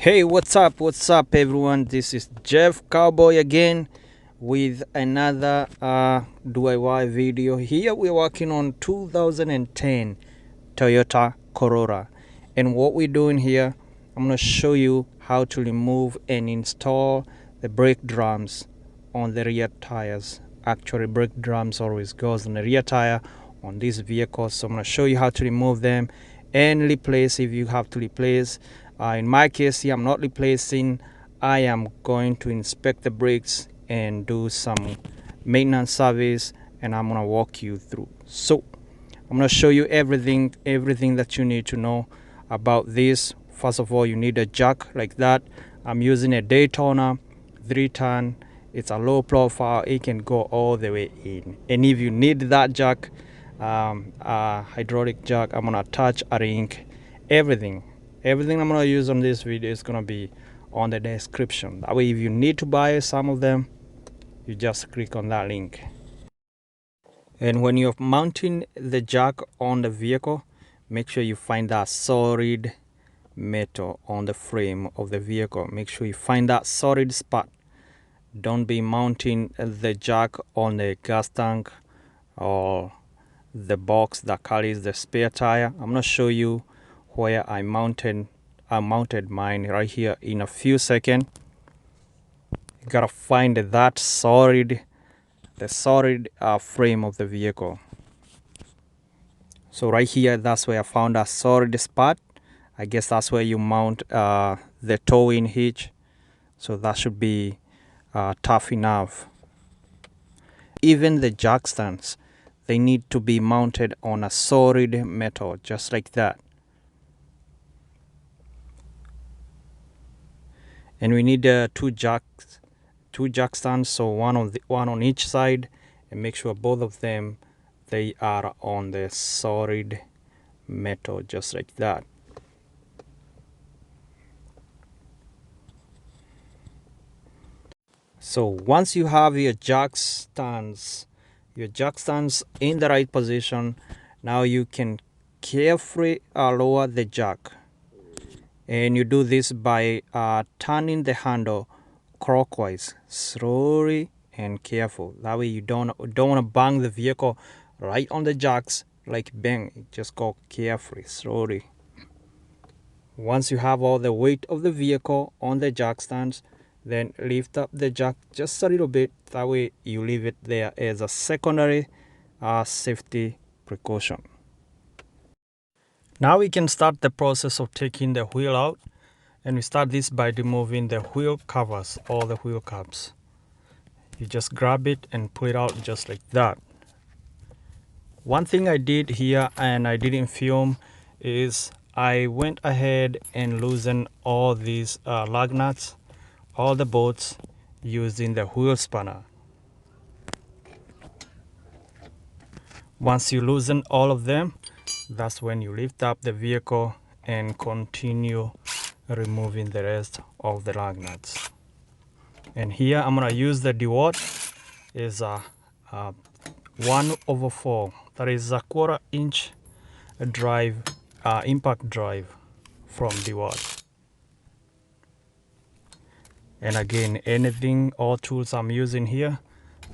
Hey, what's up everyone? This is Jeff Cowboy again with another DIY video. Here we're working on 2010 Toyota Corolla, and what we're doing here, I'm going to show you how to remove and install the brake drums on the rear tires. Actually, brake drums always goes on the rear tire on this vehicle, so I'm going to show you how to remove them and replace if you have to replace. In my case here, I'm not replacing. I am going to inspect the brakes and do some maintenance service, and I'm gonna walk you through. So I'm gonna show you everything that you need to know about this. First of all, you need a jack like that. I'm using a Daytona 3-ton. It's a low profile. It can go all the way in, and if you need that jack, hydraulic jack, I'm gonna attach a ring. Everything I'm gonna use on this video is gonna be on the description. That way, if you need to buy some of them, you just click on that link. And when you're mounting the jack on the vehicle, make sure you find that solid metal on the frame of the vehicle. Make sure you find that solid spot. Don't be mounting the jack on the gas tank or the box that carries the spare tire. I'm gonna show you where I mounted mine right here in a few seconds. You gotta find that solid frame of the vehicle. So right here, that's where I found a solid spot. I guess that's where you mount the towing hitch, so that should be tough enough. Even the jack stands, they need to be mounted on a solid metal, just like that. And we need two jack stands, so one on each side, and make sure both of them they are on the solid metal, just like that. So once you have your jack stands in the right position, now you can carefully lower the jack. And you do this by turning the handle clockwise, slowly and careful. That way you don't want to bang the vehicle right on the jacks, like bang. Just go carefully, slowly. Once you have all the weight of the vehicle on the jack stands, then lift up the jack just a little bit. That way you leave it there as a secondary safety precaution. Now we can start the process of taking the wheel out, and we start this by removing the wheel covers or the wheel caps. You just grab it and pull it out just like that. One thing I did here and I didn't film is I went ahead and loosened all these lug nuts, all the bolts, using the wheel spanner. Once you loosen all of them, that's when you lift up the vehicle and continue removing the rest of the lug nuts. And here I'm gonna use the DEWALT. Is a 1/4. That is a 1/4 inch drive, impact drive from DEWALT. And again, all tools I'm using here,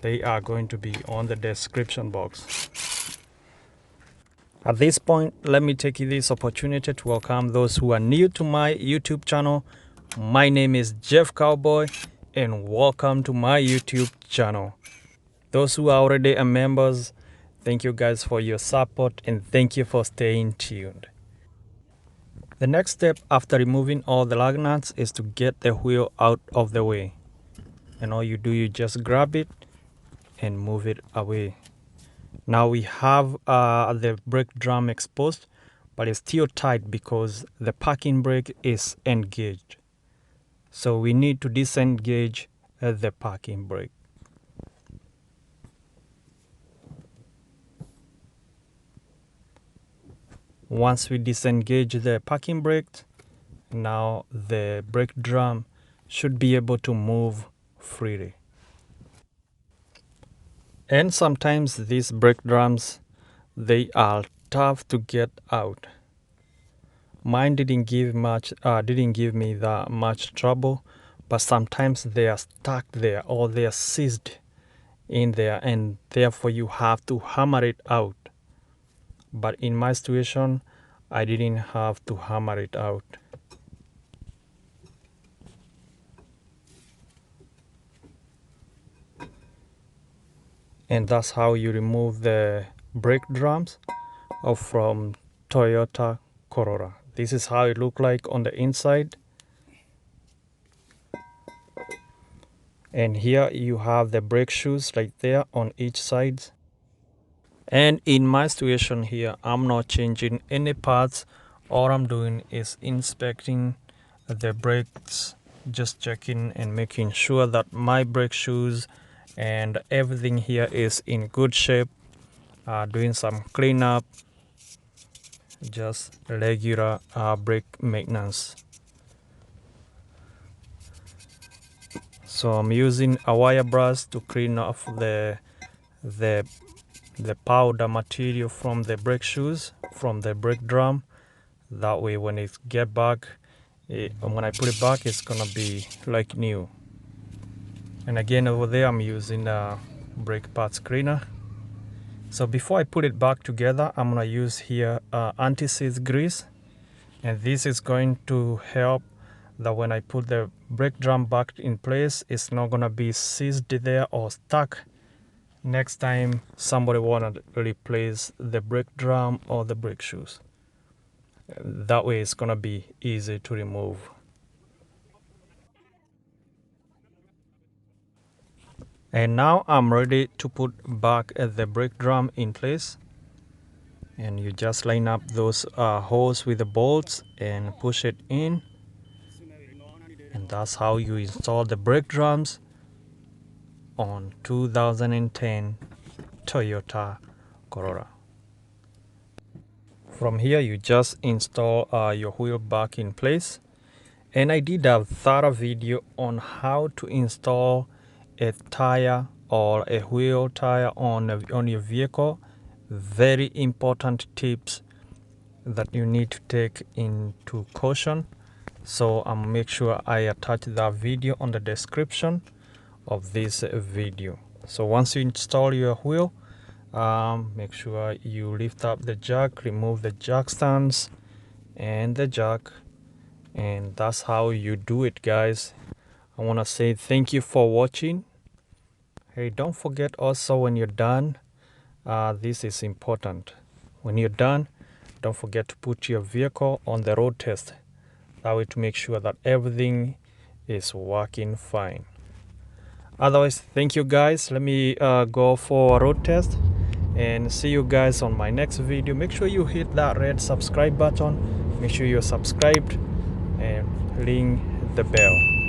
they are going to be on the description box. At this point, let me take this opportunity to welcome those who are new to my YouTube channel. My name is Jeff Cowboy, and welcome to my YouTube channel. Those who are already members, thank you guys for your support, and thank you for staying tuned. The next step after removing all the lug nuts is to get the wheel out of the way. And all you do, you just grab it and move it away. Now we have the brake drum exposed, but it's still tight because the parking brake is engaged. So we need to disengage the parking brake. Once we disengage the parking brake, now the brake drum should be able to move freely. And sometimes these brake drums, they are tough to get out. Mine didn't give me that much trouble, but sometimes they are stuck there or they are seized in there, and therefore you have to hammer it out. But in my situation, I didn't have to hammer it out. And that's how you remove the brake drums from Toyota Corolla. This is how it looks like on the inside. And here you have the brake shoes right there on each side. And in my situation here, I'm not changing any parts. All I'm doing is inspecting the brakes, just checking and making sure that my brake shoes and everything here is in good shape. Doing some cleanup, just regular brake maintenance. So I'm using a wire brush to clean off the powder material from the brake shoes, from the brake drum. That way when it get back, when I put it back, it's gonna be like new. And again over there I'm using a brake pads cleaner. So before I put it back together, I'm gonna use here anti-seize grease, and this is going to help that when I put the brake drum back in place, it's not gonna be seized there or stuck next time somebody wanna replace the brake drum or the brake shoes. That way it's gonna be easy to remove. And now I'm ready to put back the brake drum in place. And you just line up those holes with the bolts and push it in. And that's how you install the brake drums on 2010 Toyota Corolla. From here you just install your wheel back in place. And I did a thorough video on how to install a tire or a wheel tire on your vehicle. Very important tips that you need to take into caution. So I'll make sure I attach that video on the description of this video. So once you install your wheel, make sure you lift up the jack, remove the jack stands and the jack, and that's how you do it, guys. I want to say thank you for watching. Hey, don't forget also when you're done, this is important. When you're done, don't forget to put your vehicle on the road test. That way to make sure that everything is working fine. Otherwise, thank you guys. Let me go for a road test and see you guys on my next video. Make sure you hit that red subscribe button. Make sure you're subscribed and ring the bell.